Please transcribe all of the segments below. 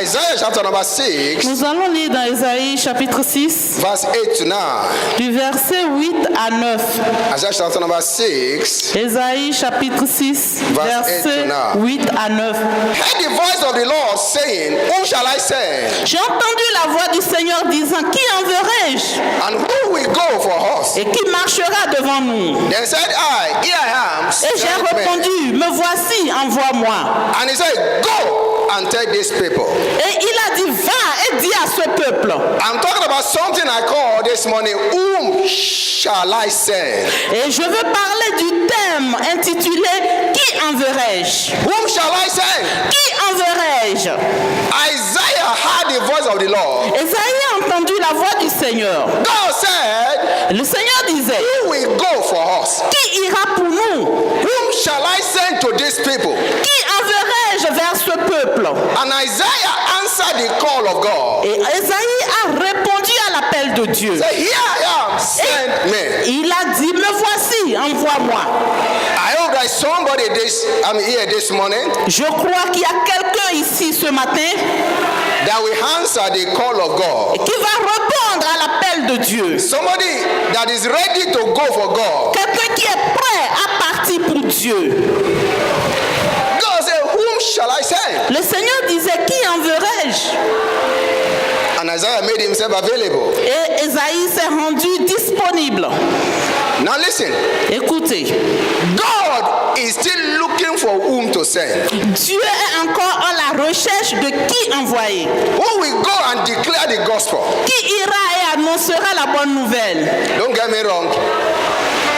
Isaiah chapter number 6, Nous allons lire dans Ésaïe chapitre 6, verse 8 to 9. du verset 8 à 9. Isaiah chapter number 6, Ésaïe chapitre 6, Verse 8 to verset 9. 8 à 9. heard the voice of the Lord saying, whom shall I send? J'ai entendu la voix du Seigneur disant, qui enverrai-je? And who will go for us? Et qui marchera devant nous? Then said I, here I am, Et j'ai send me. répondu, me voici, envoie-moi. And he said, go and tell these people. Et il a dit, va et dis à ce peuple. I'm talking about something I call this morning, whom shall I send? Et je veux parler du thème intitulé, qui enverrai-je? Whom shall I send? Qui enverrai-je? Isaiah heard the voice of the Lord. Ésaïe a entendu la voix du Seigneur. God said, Le Seigneur disait, who will go for us? qui ira pour nous? Whom shall I send to these people? Qui enverrai-je vers ce peuple? And Isaiah answered the call of God. Et Ésaïe a répondu à l'appel de Dieu. Say, here I am, send me. Il a dit, me voici, envoie-moi. I hope that somebody here this morning Je crois qu'il y a quelqu'un ici ce matin that will answer the call of God. qui va répondre à l'appel de Dieu. Somebody that is ready to go for God. Quelqu'un qui est prêt à partir pour Dieu. God said, whom shall I send? Le Seigneur disait, qui enverrai-je? And Isaiah made himself available. Et Ésaïe s'est rendu disponible. Now listen, Écoutez, God is still looking for whom to send. Dieu est encore à la recherche de qui envoyer. Who will go and declare the gospel? Qui ira et annoncera la bonne nouvelle? Don't get me wrong.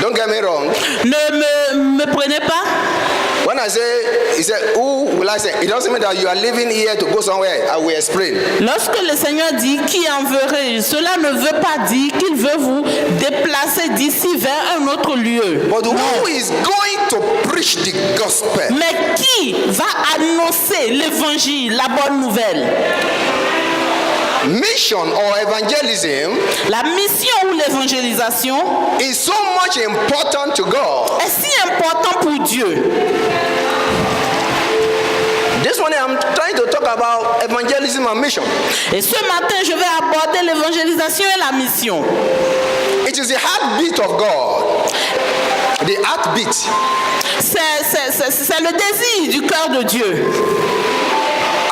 Don't get me wrong. Ne me prenez pas. When I say, he said, who will I send? It doesn't mean that you are living here to go somewhere. I will explain. Lorsque le Seigneur dit qui enverrai, cela ne veut pas dire qu'il veut vous déplacer d'ici vers un autre lieu. But who is going to preach the gospel? Mais qui va annoncer l'évangile, la bonne nouvelle? Mission or evangelism La mission ou l'évangélisation is so much important to God. est si important pour Dieu. This morning I'm trying to talk about evangelism and mission. Et ce matin, je vais aborder l'évangélisation et la mission. It is the heartbeat of God. The heartbeat. C'est le désir du cœur de Dieu.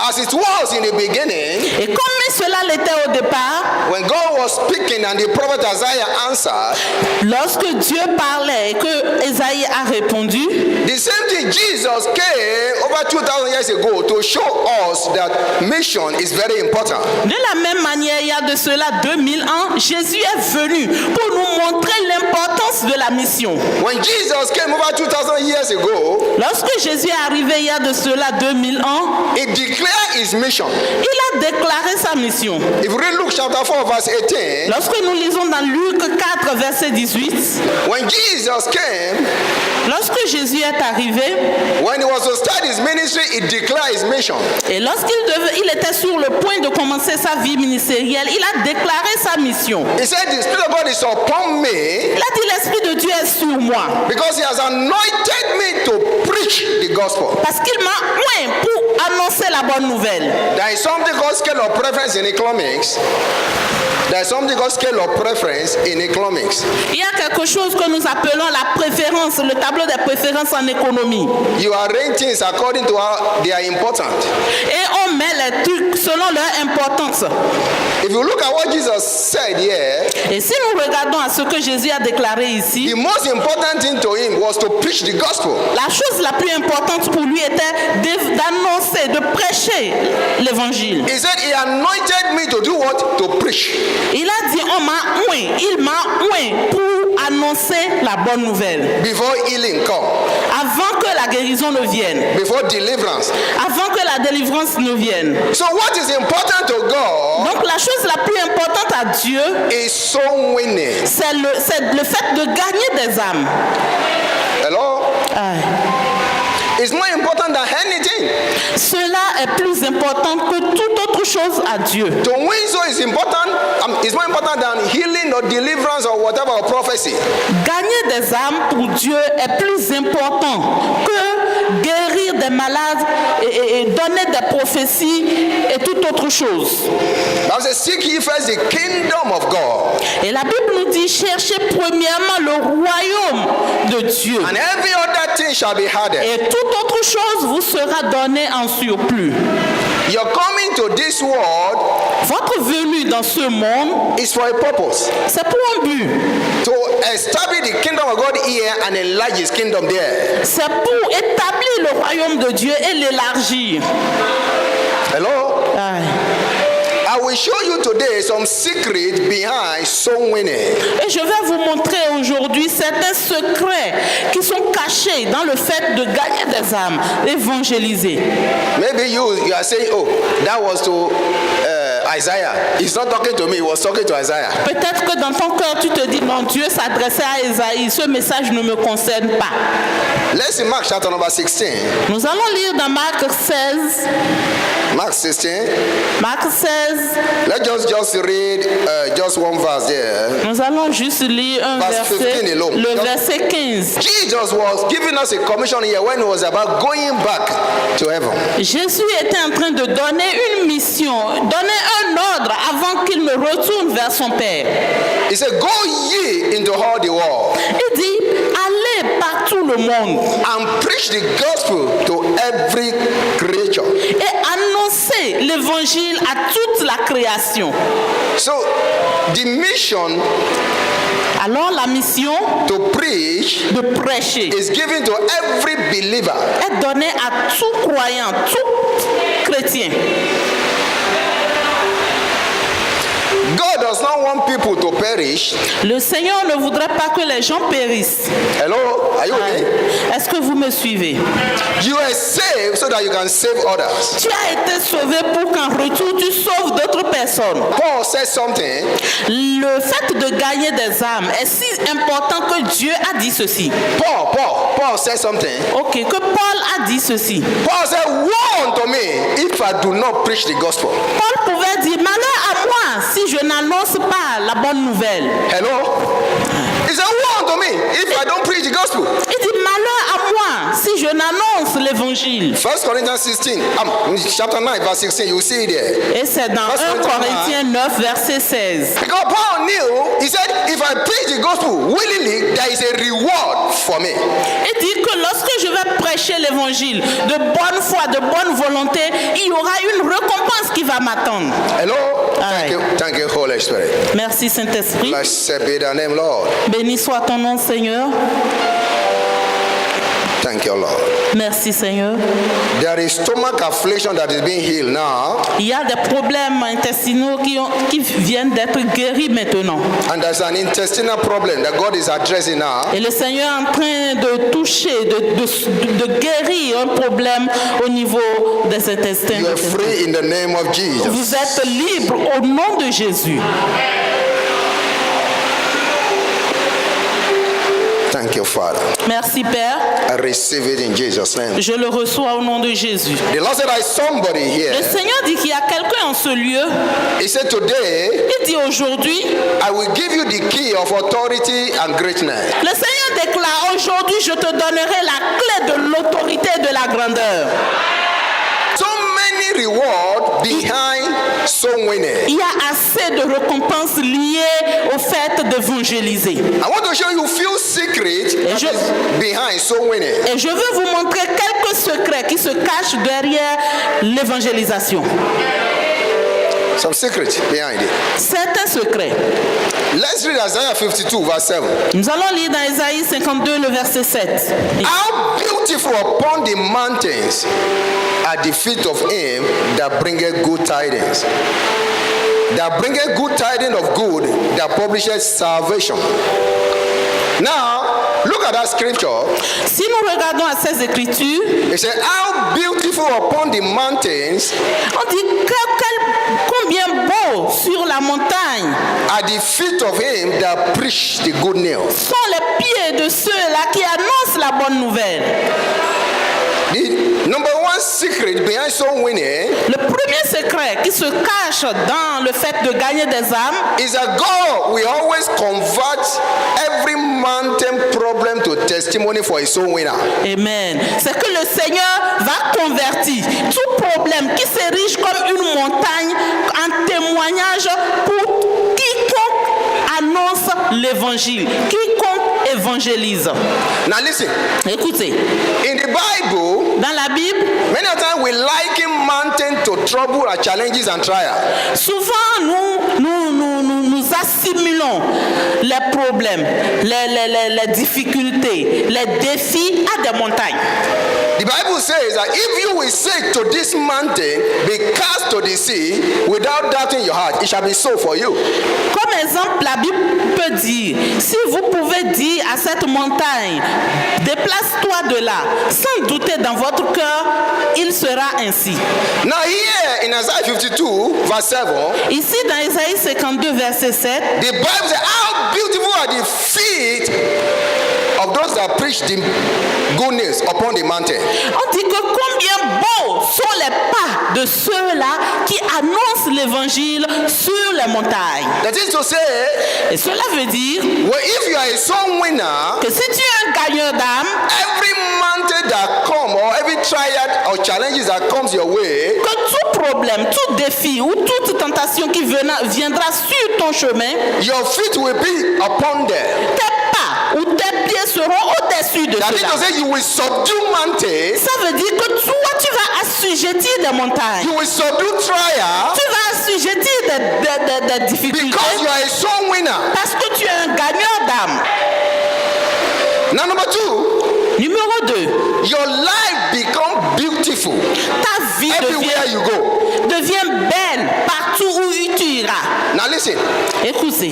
As it was in the beginning, Et comme cela l'était au départ, when God was speaking and the prophet Isaiah answered, lorsque Dieu parlait et que Ésaïe a répondu, the same thing Jesus came over 2000 years ago to show us that mission is very important. de la même manière, il y a de cela 2000 ans, Jésus est venu pour nous montrer l'importance de la mission. When Jesus came over 2000 years ago, Lorsque Jésus est arrivé il y a de cela 2000 ans, he declared his mission. il a déclaré sa mission. If you read Luke chapter 4 verse 18, Lorsque nous lisons dans Luc 4, verset 18, when Jesus came, lorsque Jésus est arrivé, when he was to start his ministry, he declared his mission. et il était sur le point de commencer sa vie ministérielle, il a déclaré sa mission. He said, the Spirit of God is upon me Il a dit, l'Esprit de Dieu est sur moi, because he has anointed me to preach the gospel. parce qu'il m'a oint pour annoncer la bonne nouvelle. There is something called scale of preference in economics. There is something called scale of preference in economics. Il y a quelque chose que nous appelons la préférence, le tableau des préférences en économie. You arrange things according to how they are important. Et on met les trucs selon leur importance. If you look at what Jesus said here, Et si nous regardons à ce que Jésus a déclaré ici, the most important thing to him was to preach the gospel. la chose la plus importante pour lui était d'annoncer, de prêcher l'évangile. He said he anointed me to do what? To preach. Il a dit, il m'a oint pour annoncer la bonne nouvelle. Before healing come. Avant que la guérison ne vienne. Before deliverance. Avant que la délivrance ne vienne. So what is important to God? Donc la chose la plus importante à Dieu, is soul winning. c'est le fait de gagner des âmes. Hello? It's more important than anything. Cela est plus important que toute autre chose à Dieu. To win so is important. It's more important than healing or deliverance or whatever or prophecy. Gagner des âmes pour Dieu est plus important que guérir des malades et donner des prophéties et toute autre chose. Bible says, seek ye first the kingdom of God, Et la Bible nous dit, cherchez premièrement le royaume de Dieu. and every other thing shall be added. Et toute autre chose vous sera donnée en surplus. Your coming to this world Votre venue dans ce monde, is for a purpose. c'est pour un but. To establish the kingdom of God here and enlarge his kingdom there. C'est pour établir le royaume de Dieu et l'élargir. Hello? Ah. I will show you today some secret behind soul winning. Et je vais vous montrer aujourd'hui certains secrets qui sont cachés dans le fait de gagner des âmes, évangéliser. Maybe you are saying, oh, that was to Isaiah. He's not talking to me, he was talking to Isaiah. Peut-être que dans ton cœur, tu te dis, non, Dieu s'adressait à Ésaïe, ce message ne me concerne pas. Let's see Mark chapter number 16. Nous allons lire dans Marc 16. Mark 16. Marc 16, Let's just read just one verse there. nous allons juste lire un Verse verset, 15 alone. le verset 15. Jesus was giving us a commission here when he was about going back to heaven. Jésus était en train de donner une mission, donner un ordre avant qu'il ne retourne vers son Père. He said, go ye into all the world Il dit, allez partout le monde and preach the gospel to every creature. et annoncez l'évangile à toute la création. So the mission Alors la mission to preach de prêcher is given to every believer. est donnée à tout croyant, tout chrétien. God does not want people to perish. Le Seigneur ne voudrait pas que les gens périssent. Hello, are you okay? Est-ce que vous me suivez? You are saved so that you can save others. Tu as été sauvé pour qu'en retour tu sauves d'autres personnes. Paul said something. Le fait de gagner des âmes est si important que Dieu a dit ceci. Paul said something. Ok, que Paul a dit ceci. Paul said, woe unto me if I do not preach the gospel. Paul pouvait dire, malheur à moi si je n'annonce pas la bonne nouvelle. Hello? He said, woe unto me if I don't preach the gospel. Il dit, malheur à moi si je n'annonce l'évangile. 1 Corinthians 16, chapter 9, verse 16, you see it there. Et c'est dans 1 Corinthiens 9, verset 16. Because Paul knew, he said, if I preach the gospel willingly, there is a reward for me. Il dit que lorsque je vais prêcher l'évangile de bonne foi, de bonne volonté, il y aura une récompense qui va m'attendre. Hello? Aye. Thank you, Holy Spirit. Merci Saint-Esprit. Blessed be thy name, Lord. Béni soit ton nom, Seigneur. Thank you, Lord. Merci, Seigneur. There is stomach affliction that is being healed now, Il y a des problèmes intestinaux qui viennent d'être guéris maintenant. and there's an intestinal problem that God is addressing now. Et le Seigneur est en train de toucher, de guérir un problème au niveau des intestins. You are free in the name of Jesus. Vous êtes libre au nom de Jésus. Thank you, Father. Merci, Père. I receive it in Jesus' name. Je le reçois au nom de Jésus. The Lord said, I somebody Le here. Seigneur dit qu'il y a quelqu'un en ce lieu. He said, today, Il dit aujourd'hui, I will give you the key of authority and greatness. le Seigneur déclare aujourd'hui, je te donnerai la clé de l'autorité et de la grandeur. So many rewards behind soul winning. Il y a assez de récompenses liées au fait d'évangéliser. I want to show you a few secrets that is behind soul winning. Et je veux vous montrer quelques secrets qui se cachent derrière l'évangélisation. Some secrets behind it. Certains secrets. Let's read Isaiah 52, verse 7. Nous allons lire dans Ésaïe 52, le verset 7. How beautiful upon the mountains are the feet of him that bringeth good tidings. That bringeth good tidings of good, that publisheth salvation. Now, look at that scripture. Si nous regardons à ces écritures, It said, how beautiful upon the mountains on dit combien beau sur la montagne are the feet of him that preach the good news. sont les pieds de ceux-là qui annoncent la bonne nouvelle. The number one first secret behind soul winning Le premier secret qui se cache dans le fait de gagner des âmes, is that God will always convert every mountain problem to testimony for his soul winner. amen, c'est que le Seigneur va convertir tout problème qui s'érige comme une montagne en témoignage pour quiconque annonce l'évangile, quiconque évangélise. Now listen, Écoutez, in the Bible, dans la Bible, many times we liken mountain to trouble or challenges and trials. souvent nous assimilons les problèmes, les difficultés, les défis à des montagnes. The Bible says that if you will say to this mountain, be cast to the sea, without doubting your heart, it shall be so for you. Comme exemple, la Bible peut dire, si vous pouvez dire à cette montagne, déplace-toi de là, sans douter dans votre cœur, il sera ainsi. Now here in Isaiah 52 verse 7, Ici, dans Isaïe 52, verset 7, the Bible says, how beautiful are the feet of those that preach the good news upon the mountain. on dit que combien beaux sont les pas de ceux-là qui annoncent l'évangile sur les montagnes. That is to say, Et cela veut dire well, if you are a soul winner, que si tu es un gagneur d'âme, every mountain that come or every trial or challenges that comes your way, que tout problème, tout défi ou toute tentation qui viendra sur ton chemin, your feet will be upon them. tes pas ou tes pieds seront au-dessus de That is cela. to say, you will subdue mountains, Ça veut dire que toi, tu vas assujettir des montagnes. you will subdue trials, Tu vas assujettir des difficultés because you are a soul winner. parce que tu es un gagneur d'âme. Now, number 2, Numéro 2, your life become beautiful ta vie everywhere you go. devient belle partout où tu iras. Now, listen, Écoutez,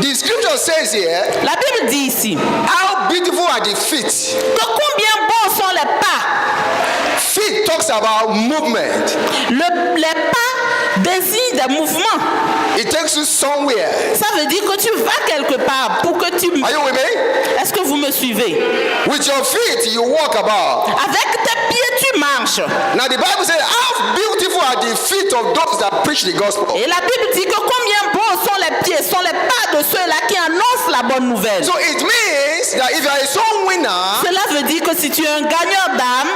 the scripture says here, la Bible dit ici how beautiful are the feet. que combien bons sont les pas. Feet talks about movement, Les pas désignent des mouvements. it takes you somewhere. Ça veut dire que tu vas quelque part pour que tu... Are you with me? Est-ce que vous me suivez? With your feet, you walk about. Avec tes pieds, tu marches. Now, the Bible says, how beautiful are the feet of those that preach the gospel. Et la Bible dit que combien bons sont les pieds, sont les pas de ceux-là qui annoncent la bonne nouvelle. So it means that if you are a soul winner, Cela veut dire que si tu es un gagneur d'âme,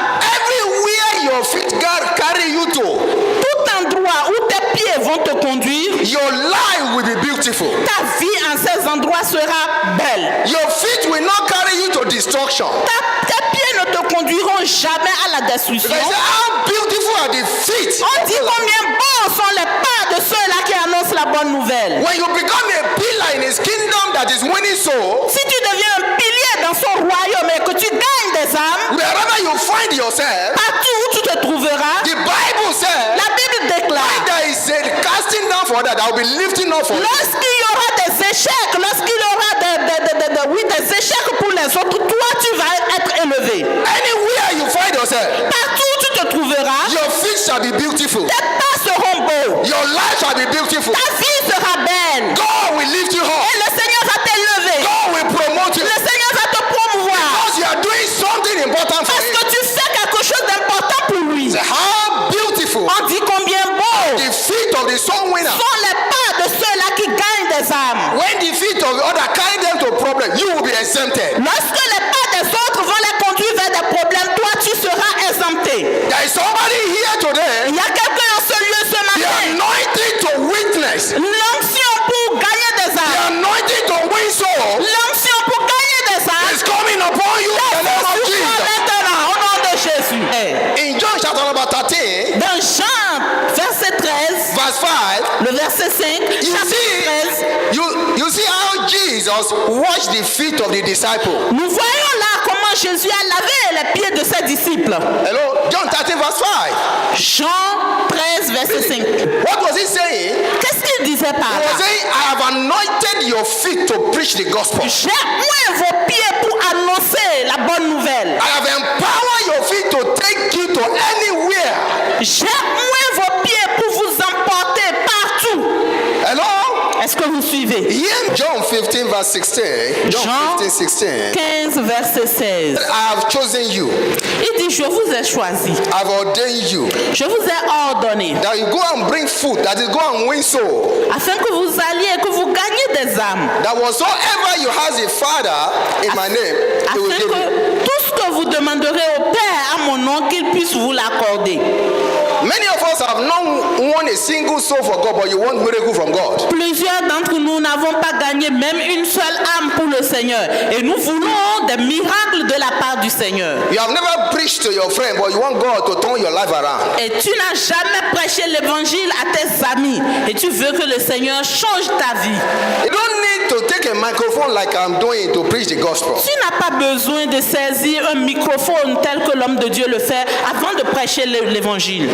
everywhere your feet carry you to, tout endroit où tes pieds vont te conduire, your life will be beautiful. ta vie en ces endroits sera belle. Your feet will not carry you to destruction. Tes pieds ne te conduiront jamais à la destruction. They say, how beautiful are the feet. On dit combien bons sont les pas de ceux-là qui annoncent la bonne nouvelle. When you become a pillar in his kingdom that is winning souls, Si tu deviens un pilier dans son royaume et que tu gagnes des âmes, wherever you find yourself, partout où tu te trouveras, the Bible says, la Bible déclare, there is a casting down for that, I will be lifting up for you. lorsqu'il y aura des échecs, lorsqu'il y aura des échecs pour les autres, toi tu vas être élevé. Anywhere you find yourself, Partout où tu te trouveras, your feet shall be beautiful. tes pas seront beaux. Your life shall be beautiful. Ta vie sera belle. God will lift you Et up. le Seigneur va t'élever. God will promote you. Le Seigneur va te promouvoir. Because you are doing something important for Parce him. que tu fais quelque chose d'important pour lui. How beautiful On dit combien beau the feet of the soul winner. sont les pas de ceux-là qui gagnent des âmes. When the feet of the other carry them to problem, you will be exempted. Lorsque les pas des autres vont les conduire vers des problèmes, toi tu seras exempté. There is somebody here today, Il y a quelqu'un dans ce lieu ce the matin. anointing to witness, L'onction pour gagner des the âmes. anointing to win souls L'onction pour gagner des âmes. is coming upon you in the name of Sur toi Jesus. maintenant, au nom de Jésus. In John chapter number 13, Dans Jean, verset 13, verse 5, le verset 5, you chapitre 13, see, you see how Jesus washed the feet of the disciple. nous voyons là comment Jésus a lavé les pieds de ses disciples. Hello, John 13 verse 5. Jean 13, verset 5. What was he saying? Qu'est-ce qu'il disait par He was là? saying, I have anointed your feet to preach the gospel. J'ai oint vos pieds pour annoncer la bonne nouvelle. I have empowered your feet to take you to anywhere. J'ai oint vos pieds pour vous emporter partout. Hello? Est-ce que vous suivez? Here, John 15, verse 16. John Jean 15, 16. 15, verset 16. I have chosen you. Il dit, je vous ai choisi, I've ordained you. je vous ai ordonné, That you go and bring food. That is, go and win soul. afin que vous alliez et que vous gagniez des âmes. That whatsoever you have a Father in my name, he will Afin give you. que tout ce que vous demanderez au Père à mon nom, qu'il puisse vous l'accorder. Many of us have not won a single soul for God, but you want miracle from God. Plusieurs d'entre nous n'avons pas gagné même une seule âme pour le Seigneur. Et nous voulons des miracles de la part du Seigneur. You have never preached to your friend, but you want God to turn your life around. Et tu n'as jamais prêché l'évangile à tes amis. Et tu veux que le Seigneur change ta vie. You don't need to take a microphone like I'm doing to preach the gospel. Tu n'as pas besoin de saisir un microphone tel que l'homme de Dieu le fait avant de prêcher l'évangile.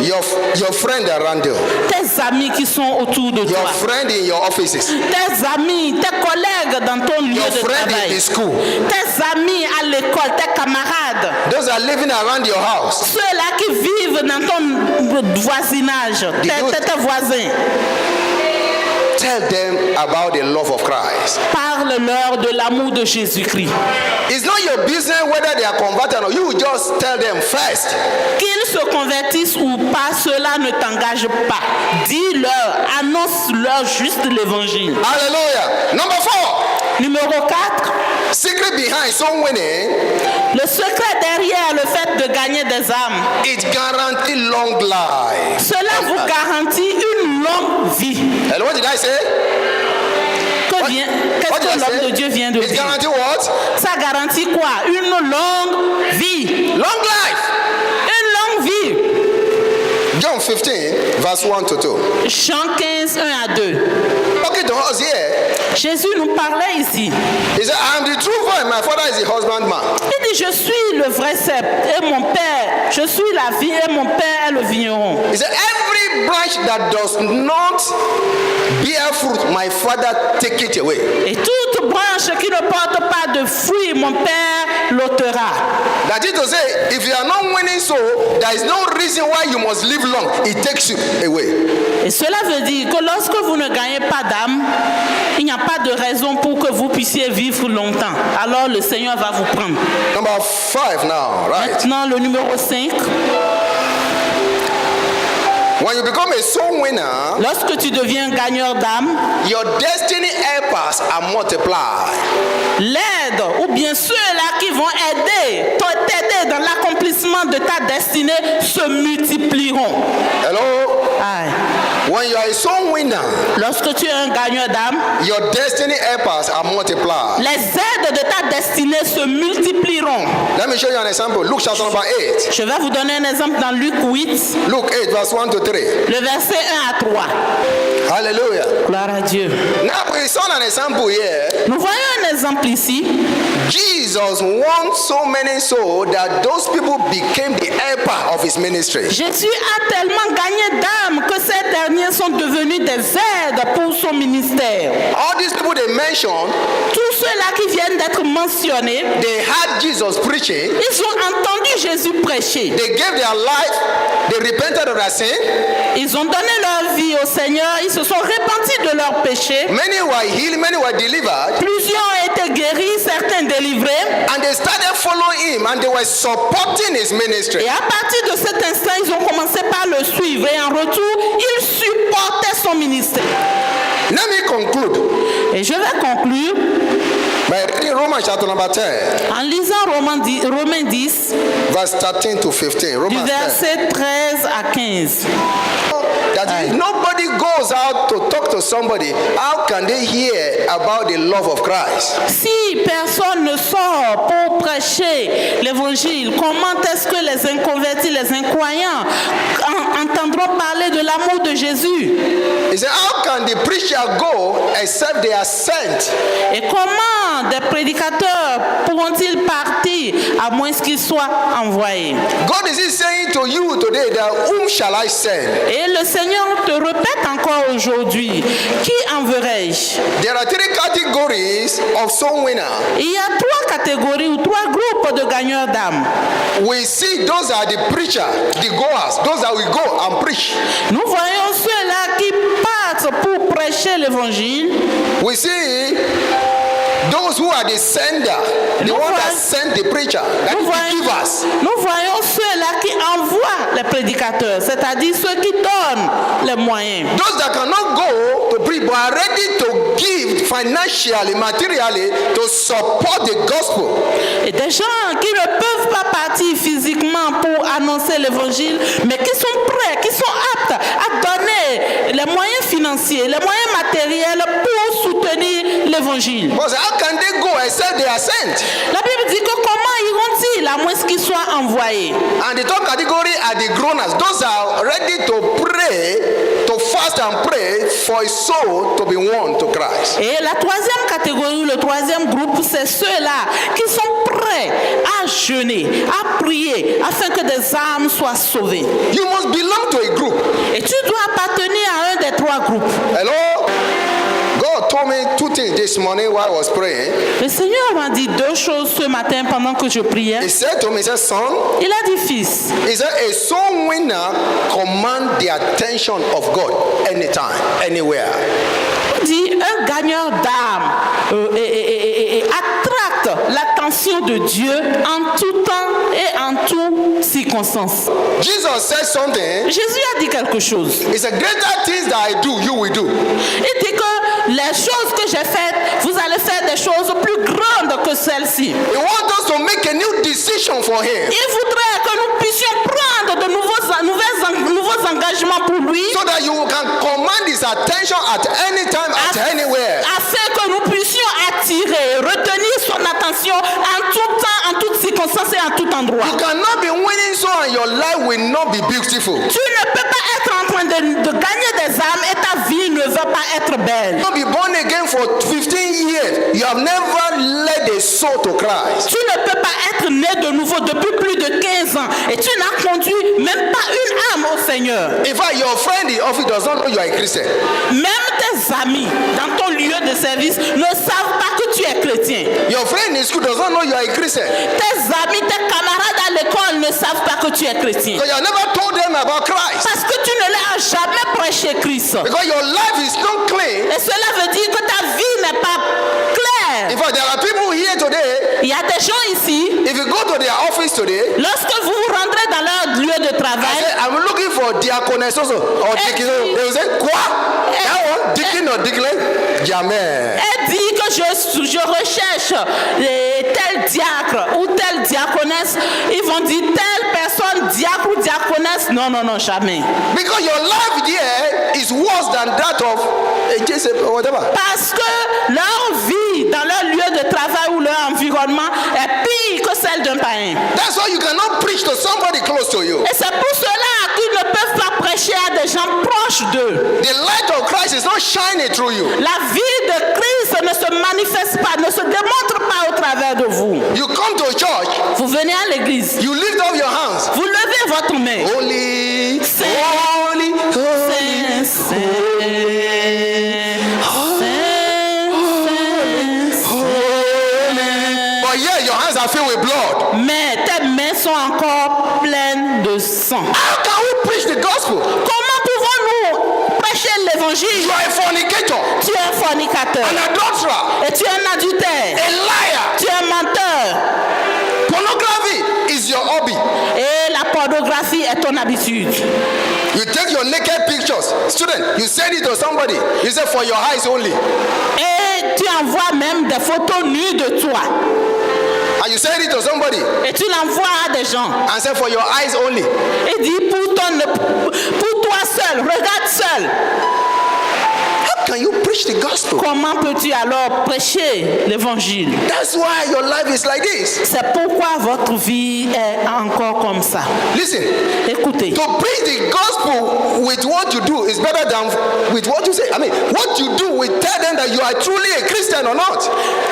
Your friend around you, Tes amis qui sont autour de your toi. friend in your offices, Tes amis, tes collègues dans ton lieu your de friend in travail. the school, Tes amis à l'école, tes camarades. those are living around your house. Ceux-là qui vivent dans ton voisinage, tes voisins. Tell them about the love of Christ. Parle-leur de l'amour de Jésus-Christ. It's not your business whether they are converted or you just tell them first. Qu'ils se convertissent ou pas, cela ne t'engage pas. Dis-leur, annonce-leur juste l'évangile. Hallelujah. Number 4, Numéro 4, secret behind soul winning, le secret derrière le fait de gagner des âmes. it guarantees long life. Cela vous garantit une longue vie. And what did I say? Qu'est-ce What did I que l'homme say? de Dieu vient de It dire? guarantees what? Ça garantit quoi? Une longue vie. Long life. Une longue vie. John 15, verse 1 to 2. Jean 15, 1 à 2. Talking to us here. Jésus nous parlait ici. He said, I am the true vine, my father is the husbandman. Il dit, je suis le vrai cep et mon père, je suis la vie et mon père est le vigneron. He said, every branch that does not bear fruit, my father take it away. Et toute branche qui ne porte pas de fruits, mon père l'ôtera. That is to say, if you are not winning soul, there is no reason why you must live long. It takes you away. Et cela veut dire que lorsque vous ne gagnez pas d'âme, il n'y a pas de raison pour que vous puissiez vivre longtemps. Alors le Seigneur va vous prendre. Number 5 now, right? Maintenant, le numéro 5. When you become a soul winner, Lorsque tu deviens gagneur d'âme, your destiny helpers are multiplied. l'aide ou bien ceux-là qui vont t'aider dans l'accomplissement de ta destinée se multiplieront. Hello? Aye. When you are a soul winner, Lorsque tu es un gagneur d'âme, your destiny helpers are multiplied. les aides de ta destinée se multiplieront. Let me show you an example. Luke chapter number 8. Je vais vous donner un exemple dans Luc 8, Luke 8, verse 1 to 3. le verset 1 à 3. Hallelujah. Gloire à Dieu. Now we saw an example here. Nous voyons un exemple ici. Jesus won so many souls that those people became the helper of his ministry. Jésus a tellement gagné d'âmes que ces derniers sont devenus des aides pour son ministère. All these people they mentioned, Tous ceux-là qui viennent d'être mentionnés, they had Jesus preaching. ils ont entendu Jésus prêcher. They gave their life. They repented of their sin. Ils ont donné leur vie au Seigneur. Ils se sont repentis de leurs péchés. Many were healed. Many were delivered. Plusieurs ont été guéris, certains délivrés. And they started following him and they were supporting his ministry. Et à partir de cet instant, ils ont commencé par le suivre. Et en retour, ils supportaient son ministère. Let me conclude Et je vais conclure by reading Romans chapter number 10, en lisant Romains 10, verse 13 to 15. du Romans 10. verset 13 à 15. That if nobody goes out to talk to somebody, how can they hear about the love of Christ? Si personne ne sort pour prêcher l'évangile, comment est-ce que les inconvertis, les incroyants entendront parler de l'amour de Jésus? He said, how can the preacher go except they are sent? Et comment des prédicateurs pourront-ils partir à moins qu'ils soient envoyés? God is saying to you today that whom shall I send? Et le Seigneur te répète encore aujourd'hui, qui enverrai-je? There are 3 categories of soul winners. Il y a 3 catégories ou 3 groupes de gagneurs d'âme. We see those are the preacher, the goers, those that will go and preach. Nous voyons ceux-là qui partent pour prêcher l'évangile, we see those who are the sender, the one that sent the preacher, that is the givers. nous voyons ceux-là qui envoient les prédicateurs, c'est-à-dire ceux qui donnent les moyens. Those that cannot go to preach but are ready to give financially, materially to support the gospel. Et des gens qui ne peuvent pas partir physiquement pour annoncer l'évangile, mais qui sont prêts, qui sont aptes à donner les moyens financiers, les moyens matériels pour soutenir l'évangile. But how can they go except they are sent? La Bible dit que comment iront-ils à moins qu'ils soient envoyés? And the third category are the groaners. Those are ready to pray, to fast and pray for a soul to be won to Christ. Et la troisième catégorie, le troisième groupe, c'est ceux-là qui sont prêts à jeûner, à prier, afin que des âmes soient sauvées. You must belong to a group. Et tu dois appartenir à un des trois groupes. Hello? God told me two things this morning while I was praying. Le Seigneur m'a dit deux choses ce matin pendant que je priais. He said to me, he said, son, Il a dit, fils, he said, a soul winner command the attention of God anytime, anywhere. il dit, un gagneur d'âme attracte l'attention de Dieu en tout temps et en toutes circonstances. Jesus said something. Jésus a dit quelque chose. He said, greater things that I do, you will do. Il dit que les choses que j'ai faites, vous allez faire des choses plus grandes que celles-ci. He wants us to make a new decision for him Il voudrait que nous puissions prendre de nouveaux engagements pour lui, so that you can command his attention at any time, at anywhere. afin que nous puissions attirer, retenir son attention en tout temps, en toutes circonstances et en tout endroit. You cannot be winning so and your life will not be beautiful. Tu ne peux pas être en train de gagner des âmes et ta vie ne va pas être belle. You be born again for 15 years. You have never led a soul to Christ. Tu ne peux pas être né de nouveau depuis plus de 15 ans et tu n'as conduit même pas une âme au Seigneur. In fact, your friend in office does not know you are a Christian. Même tes amis dans ton lieu de service ne savent pas que tu es chrétien. Your friend in school does not know you are a Christian. Tes amis, tes camarades à l'école ne savent pas que tu es chrétien. So you have never told them about Christ. Parce que tu ne leur as jamais prêché Christ. Because your life is not clean. Et cela veut dire que ta vie n'est pas claire. In fact, there are people here today. Il y a des gens ici, If you go to their office today, lorsque vous vous rendrez dans leur lieu de I travail, say, I'm looking for diaconess also or deacon. They will say, quoi? That one? Deacon or deacon? Jamais. elle dit que je recherche tel diacre ou telle diaconesse. Ils vont dire telle personne, diacre ou diaconesse. Non, non, non, jamais. Because your life there is worse than that of a Joseph or whatever. Parce que leur vie dans leur lieu de travail ou leur environnement est pire que celle d'un païen. That's why you cannot preach to somebody close to you. Et c'est pour cela qu'ils ne peuvent pas prêcher à des gens proches d'eux. The light of Christ is not shining through you. La vie de Christ ne se manifeste pas, ne se démontre pas au travers de vous. You come to church, Vous venez à l'église, you lift up your hands. vous levez votre main. Holy, Saint, holy, holy. Saint, Saint. But yeah, your hands are filled with blood. Mais tes mains sont encore pleines de sang. How can we preach the gospel? Comment pouvons-nous prêcher l'évangile? You are a fornicator, Tu es un fornicateur an adulterer, et tu es un adultère. a liar. Tu es un menteur Pornography is your hobby. et la pornographie est ton habitude. You take your naked pictures. Student, you send it to somebody. You say for your eyes only. Et tu envoies même des photos nues de toi. And you send it to somebody Et tu l'envoies à des gens. and say for your eyes only. Et dis pour toi seul, regarde seul. How can you preach the gospel? Comment peux-tu alors prêcher l'évangile? That's why your life is like this. C'est pourquoi votre vie est encore comme ça. Listen, Écoutez, to preach the gospel with what you do is better than with what you say. I mean, what you do will tell them that you are truly a Christian or not.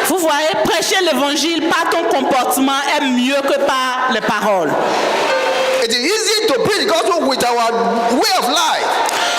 vous voyez, prêcher l'évangile par ton comportement est mieux que par les paroles. It is easy to preach the gospel with our way of life.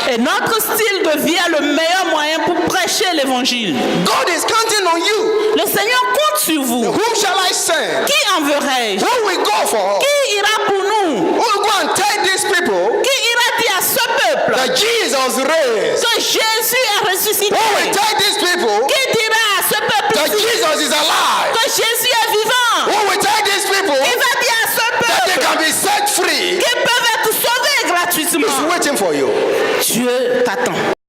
Et notre style de vie est le meilleur moyen pour prêcher l'évangile. God is counting on you. Le Seigneur compte sur vous. Whom shall I send? Qui enverrai-je? Who will go for? Qui ira pour nous? Who will go and tell these people Qui ira dire à ce peuple peuple that Jesus raised, que Jésus est ressuscité, who will tell these people qui dira à ce that peuple Jesus is alive, que Jésus est vivant? who will tell these people Il va dire à ce that they peuple can be set free, qu'ils peuvent être sauvés gratuitement. is waiting for you. Dieu t'attend.